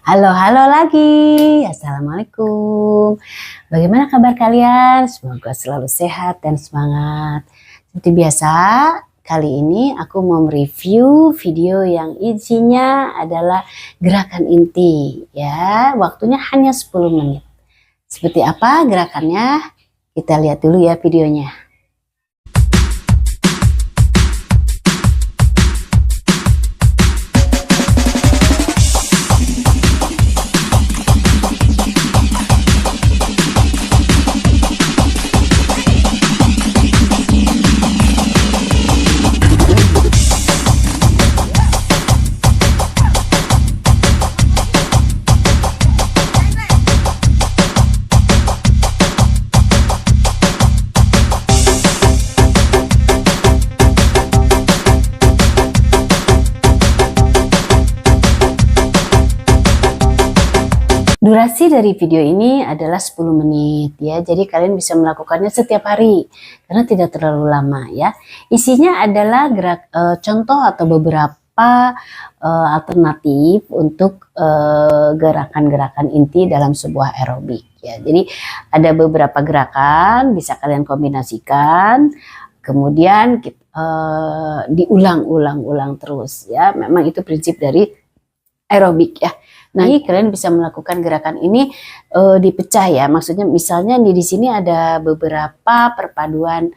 Halo lagi. Assalamualaikum. Bagaimana kabar kalian? Semoga selalu sehat dan semangat. Seperti biasa, kali ini aku mau mereview video yang isinya adalah gerakan inti. Ya, waktunya hanya 10 menit. Seperti apa gerakannya? Kita lihat dulu ya videonya. Durasi dari video ini adalah 10 menit ya. Jadi kalian bisa melakukannya setiap hari karena tidak terlalu lama ya. Isinya adalah contoh atau beberapa alternatif untuk gerakan-gerakan inti dalam sebuah aerobik ya. Jadi ada beberapa gerakan bisa kalian kombinasikan. Kemudian diulang-ulang terus ya. Memang itu prinsip dari aerobik ya. Nah, ini kalian bisa melakukan gerakan ini dipecah ya. Maksudnya misalnya di sini ada beberapa perpaduan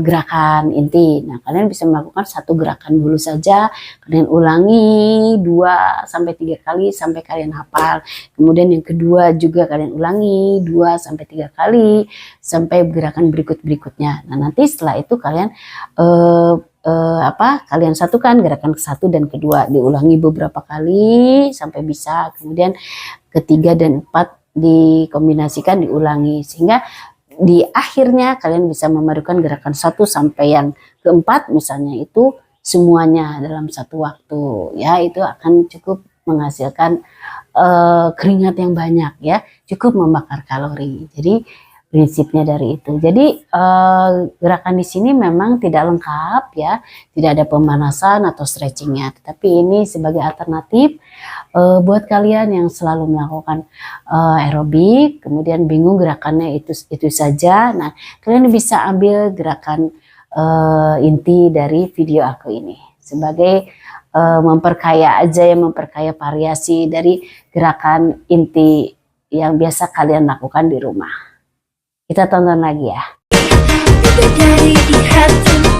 gerakan inti. Nah, kalian bisa melakukan satu gerakan dulu saja, kalian ulangi 2 sampai 3 kali sampai kalian hafal. Kemudian yang kedua juga kalian ulangi 2 sampai 3 kali sampai gerakan berikutnya. Nah, nanti setelah itu kalian kalian satukan gerakan ke-1 dan kedua, diulangi beberapa kali sampai bisa, kemudian ketiga dan 4 dikombinasikan, diulangi sehingga di akhirnya kalian bisa memadukan gerakan 1 sampai yang ke-4 misalnya, itu semuanya dalam satu waktu ya. Itu akan cukup menghasilkan keringat yang banyak ya, cukup membakar kalori. Jadi prinsipnya dari itu. Jadi gerakan di sini memang tidak lengkap ya, tidak ada pemanasan atau stretchingnya. Tetapi ini sebagai alternatif buat kalian yang selalu melakukan aerobik, kemudian bingung gerakannya itu saja. Nah, kalian bisa ambil gerakan inti dari video aku ini sebagai memperkaya aja ya, memperkaya variasi dari gerakan inti yang biasa kalian lakukan di rumah. Kita tonton lagi ya. Dari di hatimu,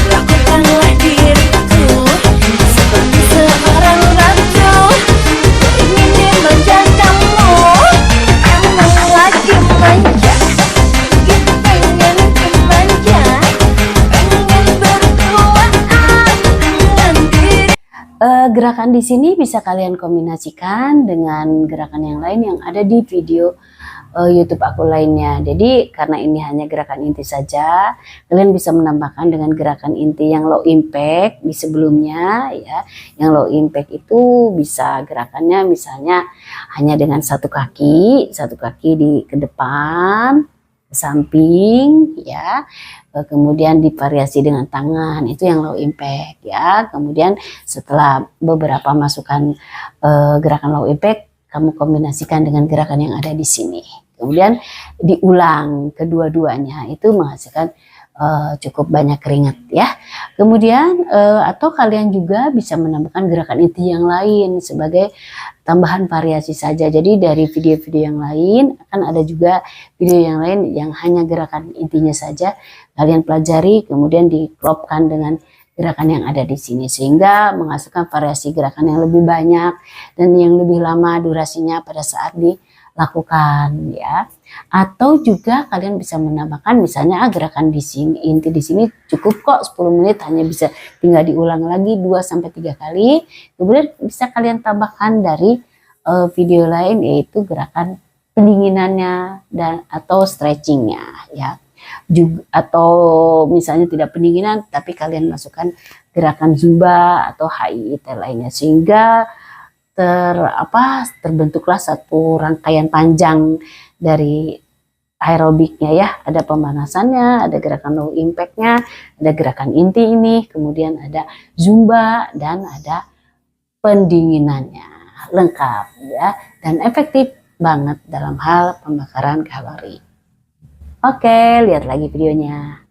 lakukanlah diriku seperti seorang ratu, ingin dimanjakanmu, emang lagi manja, pengen dimanja, pengen berduaan dengan diri. Gerakan di sini bisa kalian kombinasikan dengan gerakan yang lain yang ada di video YouTube aku lainnya. Jadi karena ini hanya gerakan inti saja, kalian bisa menambahkan dengan gerakan inti yang low impact di sebelumnya ya. Yang low impact itu bisa gerakannya misalnya hanya dengan satu kaki ke depan, ke samping ya. Kemudian divariasi dengan tangan, itu yang low impact ya. Kemudian setelah beberapa masukan gerakan low impact, kamu kombinasikan dengan gerakan yang ada di sini. Kemudian diulang kedua-duanya, itu menghasilkan cukup banyak keringat ya. Kemudian atau kalian juga bisa menambahkan gerakan inti yang lain sebagai tambahan variasi saja. Jadi dari video-video yang lain akan ada juga video yang lain yang hanya gerakan intinya saja kalian pelajari, kemudian diklopkan dengan gerakan yang ada di sini sehingga menghasilkan variasi gerakan yang lebih banyak dan yang lebih lama durasinya pada saat dilakukan ya. Atau juga kalian bisa menambahkan misalnya gerakan di sini inti di sini cukup kok 10 menit, hanya bisa tinggal diulang lagi 2 sampai 3 kali. Kemudian bisa kalian tambahkan dari video lain yaitu gerakan pendinginannya dan atau stretchingnya ya. Juga, atau misalnya tidak pendinginan tapi kalian masukkan gerakan Zumba atau HIIT lainnya sehingga terbentuklah satu rangkaian panjang dari aerobiknya ya, ada pemanasannya, ada gerakan low impactnya, ada gerakan inti ini, kemudian ada zumba dan ada pendinginannya, lengkap ya, dan efektif banget dalam hal pembakaran kalori. Oke, lihat lagi videonya.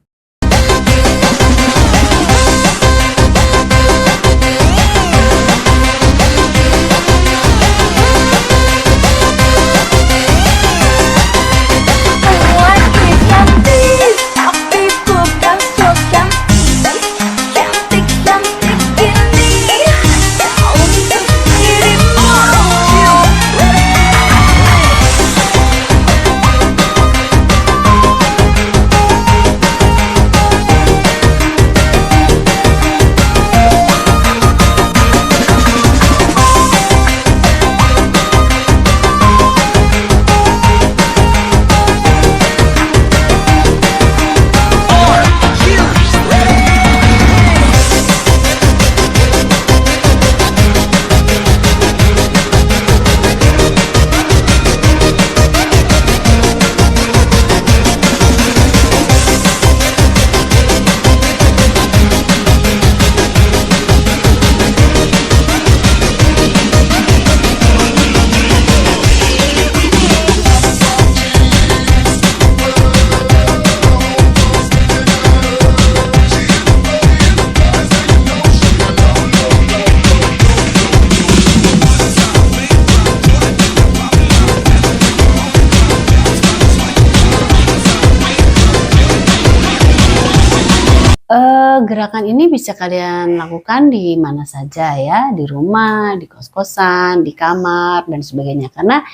Gerakan ini bisa kalian lakukan di mana saja ya, di rumah, di kos-kosan, di kamar dan sebagainya. Karena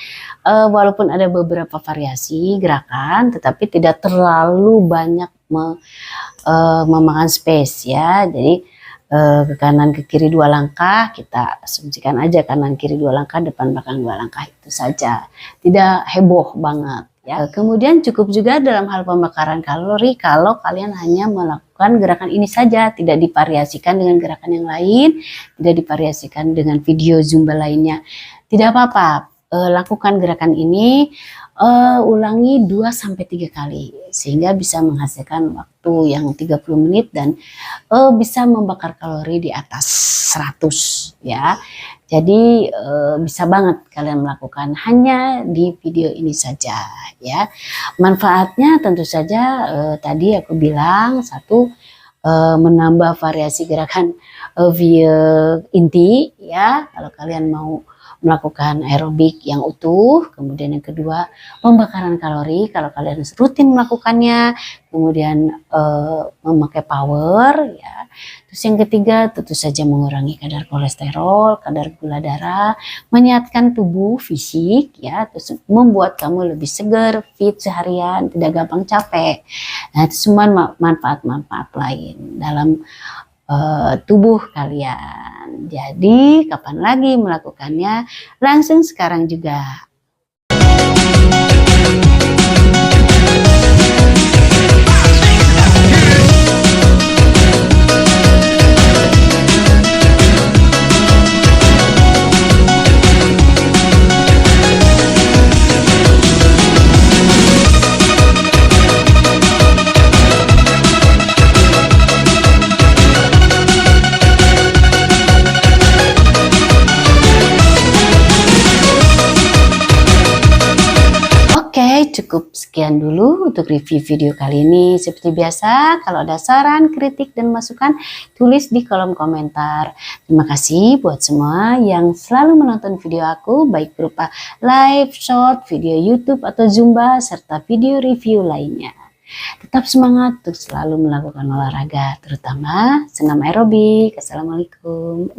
walaupun ada beberapa variasi gerakan, tetapi tidak terlalu banyak memakan space ya. Jadi ke kanan ke kiri 2 langkah, kita asumsikan aja kanan kiri 2 langkah, depan belakang 2 langkah, itu saja. Tidak heboh banget. Ya, kemudian cukup juga dalam hal pembakaran kalori kalau kalian hanya melakukan gerakan ini saja, tidak divariasikan dengan gerakan yang lain, tidak divariasikan dengan video zumba lainnya. Tidak apa-apa, lakukan gerakan ini, ulangi 2-3 kali sehingga bisa menghasilkan waktu yang 30 menit dan bisa membakar kalori di atas 100 ya. Jadi bisa banget kalian melakukan hanya di video ini saja ya. Manfaatnya tentu saja tadi aku bilang, satu, menambah variasi gerakan via inti ya, kalau kalian mau melakukan aerobik yang utuh. Kemudian yang kedua, pembakaran kalori kalau kalian rutin melakukannya. Kemudian memakai power ya. Terus yang ketiga, tentu saja mengurangi kadar kolesterol, kadar gula darah, menyehatkan tubuh fisik ya, terus membuat kamu lebih segar, fit seharian, tidak gampang capek. Nah, itu semua manfaat-manfaat lain dalam tubuh kalian. Jadi kapan lagi melakukannya? Langsung sekarang juga. Cukup sekian dulu untuk review video kali ini. Seperti biasa, kalau ada saran, kritik, dan masukan, tulis di kolom komentar. Terima kasih buat semua yang selalu menonton video aku, baik berupa live, short, video YouTube, atau Zumba, serta video review lainnya. Tetap semangat untuk selalu melakukan olahraga, terutama senam aerobik. Assalamualaikum.